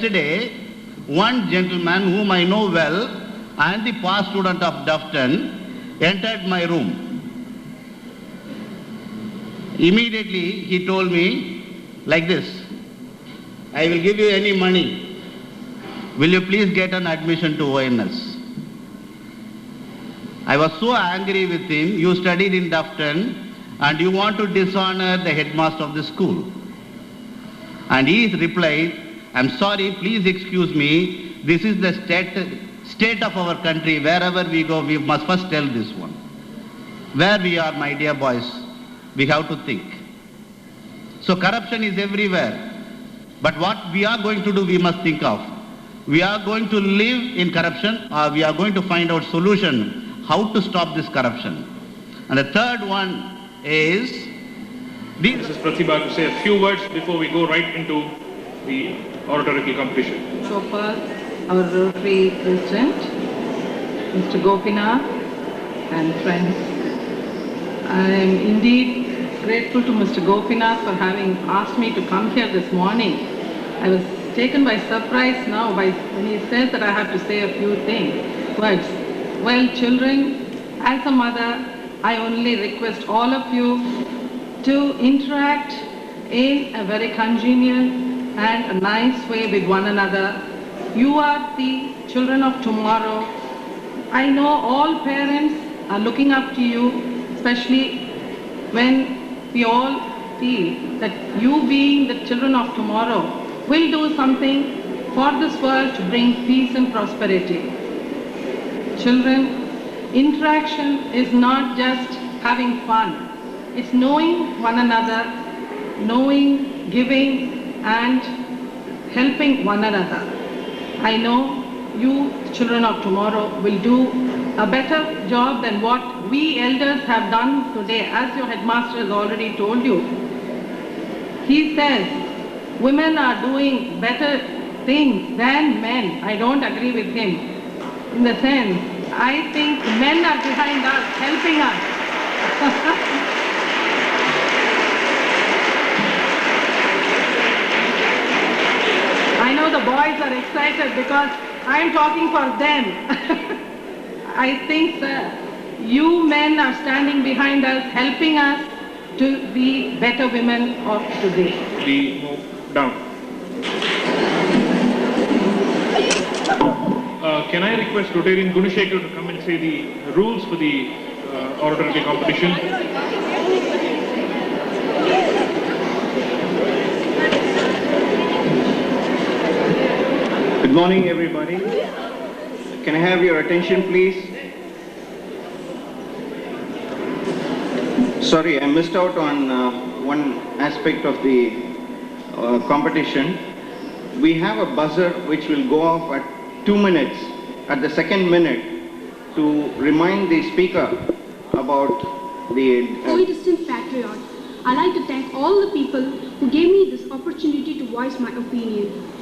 Yesterday, one gentleman whom I know well and the past student of Dufton entered my room. Immediately he told me like this, I will give you any money. Will you please get an admission to ONS? I was so angry with him. You studied in Dufton and you want to dishonor the headmaster of the school. And he replied, I'm sorry, please excuse me. This is the state of our country. Wherever we go, we must first tell this one. Where we are, my dear boys, we have to think. So corruption is everywhere. But what we are going to do, we must think of. We are going to live in corruption, or we are going to find out solution, how to stop this corruption. And the third one is... Mrs. Pratibha to say a few words before we go right into the oratorical competition. Chopal, our Rotary President, Mr. Gopinath, and friends. I am indeed grateful to Mr. Gopinath for having asked me to come here this morning. I was taken by surprise now when he said that I have to say a few words. Well, children, as a mother, I only request all of you to interact in a very congenial and a nice way with one another. You are the children of tomorrow. I know all parents are looking up to you, especially when we all feel that you being the children of tomorrow will do something for this world to bring peace and prosperity. Children, interaction is not just having fun. It's knowing one another, knowing, giving, and helping one another. I know you, children of tomorrow, will do a better job than what we elders have done today, as your headmaster has already told you. He says women are doing better things than men. I don't agree with him. In the sense, I think men are behind us, helping us. I know the boys are excited because I am talking for them. I think that you men are standing behind us, helping us to be better women of today. We move down. Can I request Rotarian Gunashekar to come and say the rules for the oratorical competition? Good morning, everybody. Can I have your attention, please? Sorry, I missed out on one aspect of the competition. We have a buzzer which will go off at 2 minutes, at the second minute, to remind the speaker about the... Distant patriot, I'd like to thank all the people who gave me this opportunity to voice my opinion.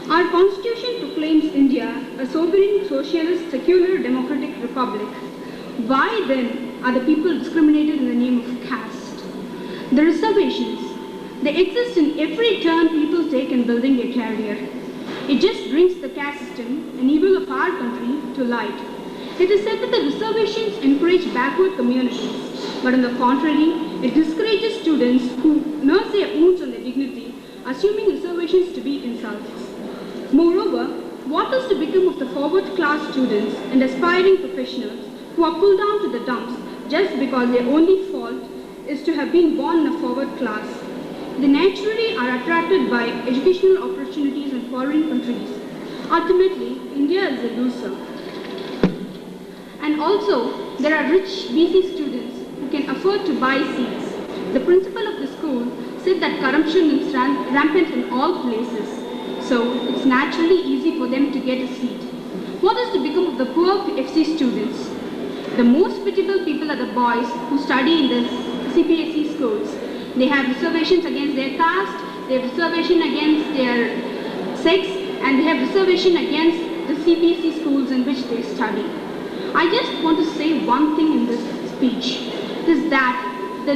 Our constitution proclaims India a sovereign, socialist, secular, democratic republic. Why then are the people discriminated in the name of caste? The reservations, they exist in every turn people take in building a career. It just brings the caste system, an evil of our country, to light. It is said that the reservations encourage backward communities, but on the contrary, it discourages students who nurse their wounds on their dignity, assuming reservations to be insults. Moreover, what is to become of the forward-class students and aspiring professionals who are pulled down to the dumps just because their only fault is to have been born in a forward class? They naturally are attracted by educational opportunities in foreign countries. Ultimately, India is a loser. And also, there are rich BC students who can afford to buy seats. The principal of the school said that corruption is rampant in all places. So, it's naturally easy for them to get a seat. What is to become of the poor FC students? The most pitiable people are the boys who study in the CPSE schools. They have reservations against their caste, they have reservation against their sex, and they have reservation against the CPSE schools in which they study. I just want to say one thing in this speech, is that the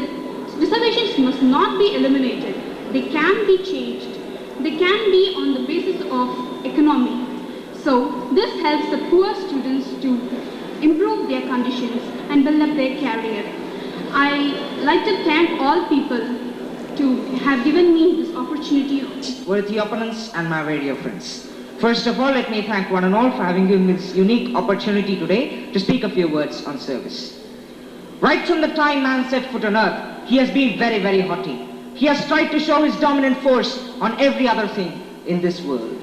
reservations must not be eliminated. They can be changed. They can be on the basis of economy. So this helps the poor students to improve their conditions and build up their career. I like to thank all people to have given me this opportunity. Worthy opponents and my very dear friends. First of all, let me thank one and all for having given me this unique opportunity today to speak a few words on service. Right from the time man set foot on earth, he has been very, very haughty. He has tried to show his dominant force on every other thing in this world.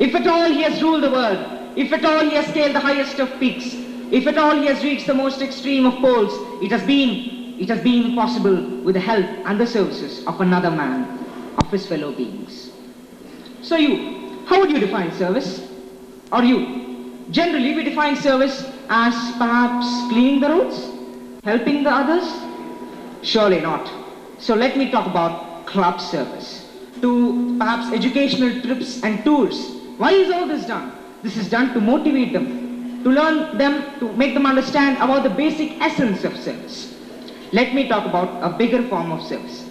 If at all he has ruled the world, if at all he has scaled the highest of peaks, if at all he has reached the most extreme of poles, it has been possible with the help and the services of another man, of his fellow beings. So you, how would you define service? Or you? Generally we define service as perhaps cleaning the roads, helping the others? Surely not. So let me talk about club service. To perhaps educational trips and tours. Why is all this done? This is done to motivate them, to learn them, to make them understand about the basic essence of service. Let me talk about a bigger form of service,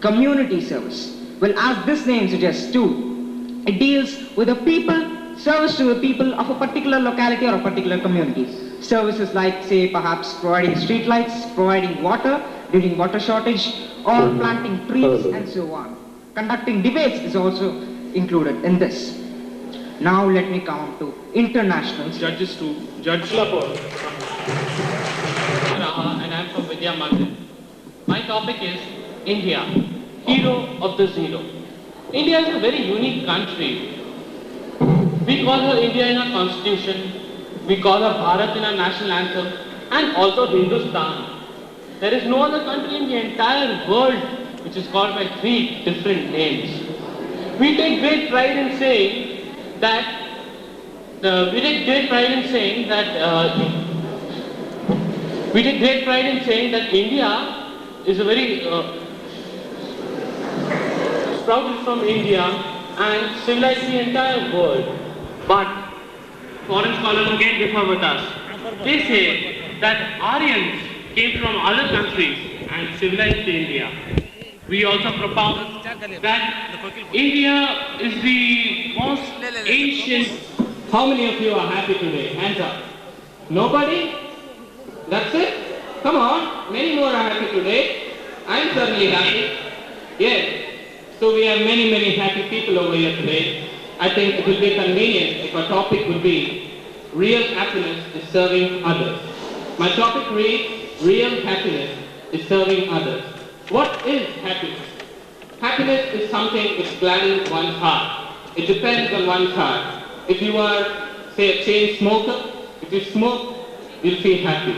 community service. Well, as this name suggests too, it deals with the people, service to the people of a particular locality or a particular community. Services like, say, perhaps providing street lights, providing water during water shortage, or planting trees and so on. Conducting debates is also included in this. Now let me come to international Judges to Judge Lapor. And I am from Vidya Mandir. My topic is India, hero of the zero. India is a very unique country. We call her India in our constitution, we call her Bharat in our national anthem, and also Hindustan. There is no other country in the entire world which is called by 3 different names. We take great pride in saying that India is a very sprouted from India and civilized the entire world. But foreign scholars who came before with us, they say that Aryans came from other countries and civilized India. We also propound that India is the most ancient. How many of you are happy today? Hands up. Nobody? That's it? Come on. Many more are happy today. I'm certainly happy. Yes. So we have many, many happy people over here today. I think it will be convenient if our topic would be real happiness is serving others. My topic reads, real happiness is serving others. What is happiness? Happiness is something which gladdens one's heart. It depends on one's heart. If you are, say, a chain smoker, if you smoke, you'll feel happy.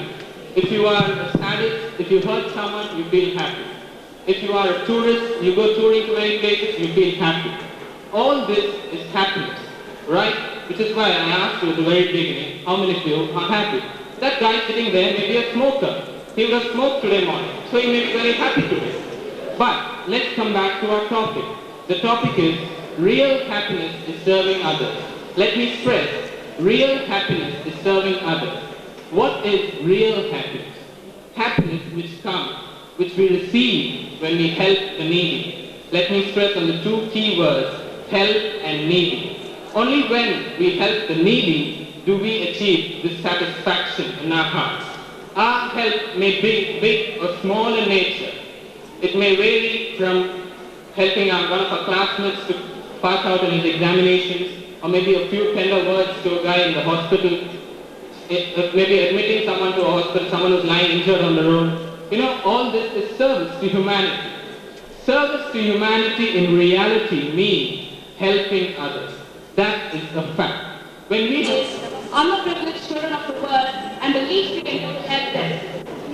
If you are a sadist, if you hurt someone, you feel happy. If you are a tourist, you go touring to many places, you feel happy. All this is happiness, right? Which is why I asked you at the very beginning, how many of you are happy? That guy sitting there may be a smoker. He would have smoked today morning, so he may be very happy today. But let's come back to our topic. The topic is real happiness is serving others. Let me stress, real happiness is serving others. What is real happiness? Happiness which we receive when we help the needy. Let me stress on the 2 key words, help and needy. Only when we help the needy do we achieve this satisfaction in our hearts. Our help may be big or small in nature. It may vary from helping one of our classmates to pass out in his examinations, or maybe a few tender words to a guy in the hospital, maybe admitting someone to a hospital, someone who's lying injured on the road. You know, all this is service to humanity. Service to humanity in reality means helping others. That is a fact. When we Underprivileged children of the world, and the least we can do to help them.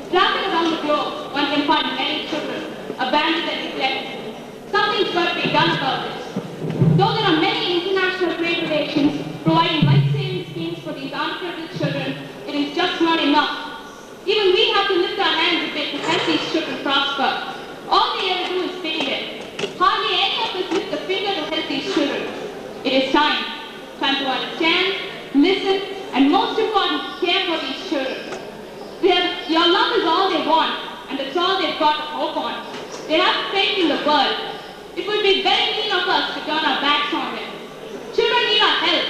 Traveling around the globe, one can find many children abandoned and neglected. Something's got to be done about this. Though there are many international trade relations providing life-saving schemes for these underprivileged children, it is just not enough. Even we have to lift our hands a bit to help these children prosper. All they ever do is pay them. Hardly any of us lift a finger to help these children. It is time to understand, listen, and most important, care for these children. Your love is all they want, and it's all they've got to hope on. They have faith in the world. It would be very mean of us to turn our backs on them. Children need our help.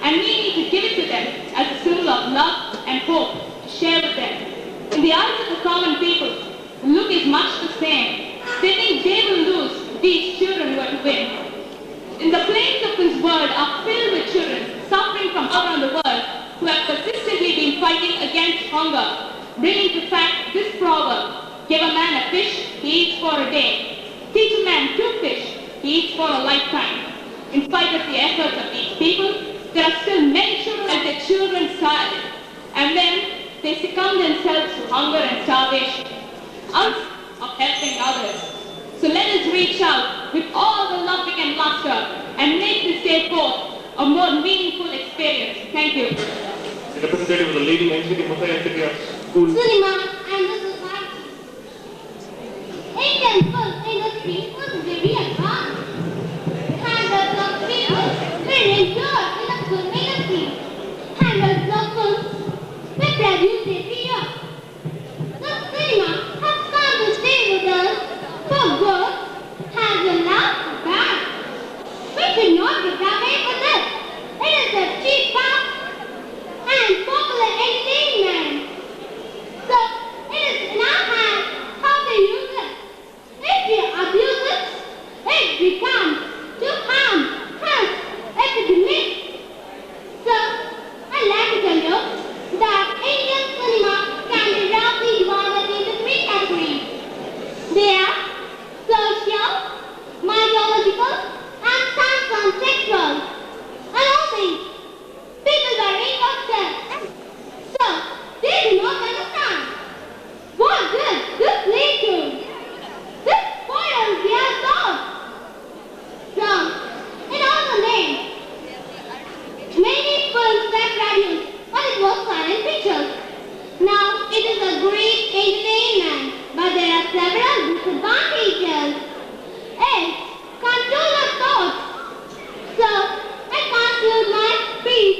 and we need to give it to them as a symbol of love and hope to share with them. In the eyes of the common people, the look is much the same. They think they will lose, these children were to win. In the plains of this world are filled with children suffering from around the world who have persistently been fighting against hunger, bringing to fact this proverb: give a man a fish, he eats for a day. Teach a man 2 fish, he eats for a lifetime. In spite of the efforts of these people, there are still many children as their children starved, and then they succumb themselves to hunger and starvation. Us of helping others. So let us reach out with all the love we can muster and make this day forth a more meaningful experience. Thank you. The representative of the leading ICT Mutha school. Cinema and the society. Indian film industry was very advanced. Hundreds of people were employed in the film industry. Hundreds of films were produced every year. The cinema has come to stay with us for good, has a last back. We should not get away with it. It is a cheap path and popular entertainment. So it is in our hands how to use it. If we abuse it, it becomes to harm, hence epidemic. So I'd like to tell you that Indian cinema can be roughly divided into 3 categories. They are social, mythological, and science and sexual. And all these people are interested. So they do not understand. What does this lead to? This spoils their thoughts. So, it also names many films were produced, but it was silent pictures. Now, it is a great entertainment, but there are several disadvantages. It controls our thoughts. So, I conclude my speech.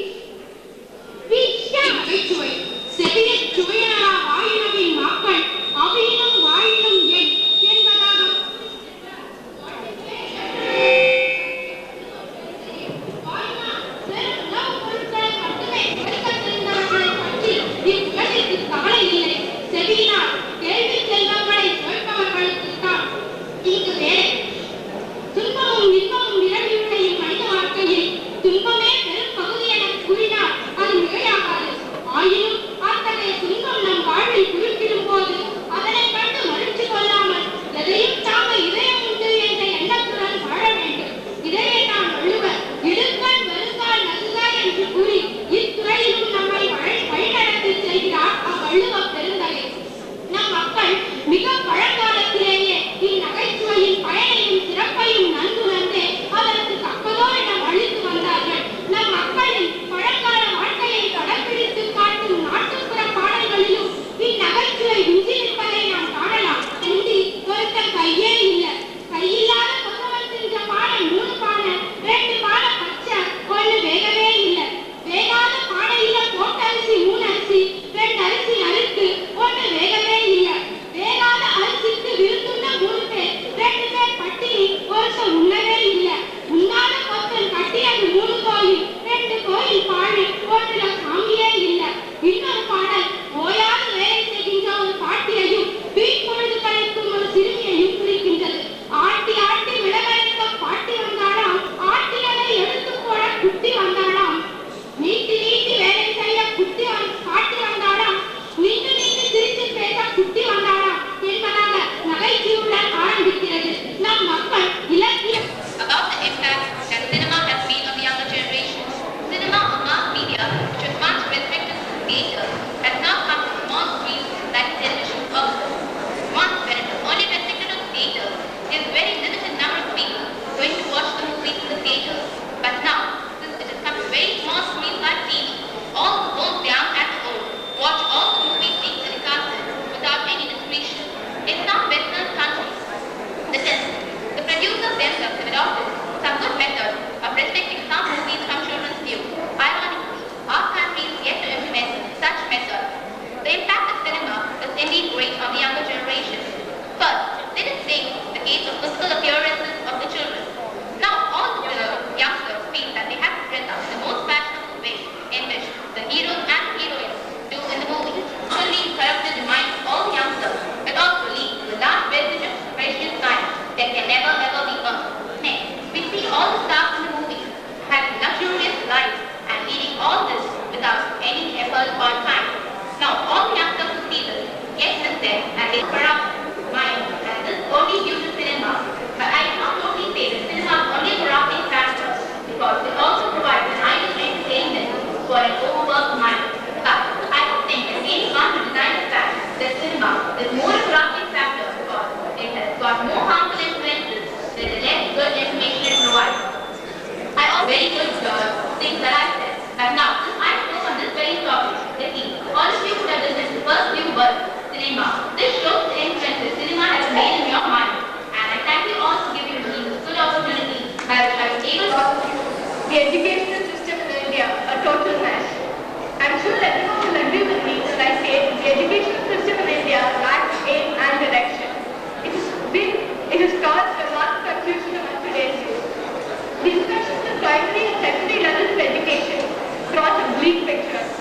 lives and leading all this without any effort or time. Now, all the actors who see this get this there and they corrupt mind and this only uses cinema. But I cannot totally say that cinema is only corrupting factor because it also provides an ideal entertainment for an overworked mind. But I don't think that anyone to deny the fact that cinema is more a corrupting factor because it has got more harmful influences than the less good information it provides. I also very good things that I said. But now, since I spoke on this very topic, at least all of you would have listened to the first few words, cinema. This shows the influence that cinema has made in your mind. And I thank you all for giving me this good opportunity by which I was able to the educational system in India, a total mess. I'm sure everyone will agree with me when I say the educational system in India lacks aim and direction. It has caused a lot of confusion among today's youth. The instructions in primary and secondary levels of education draws a bleak picture.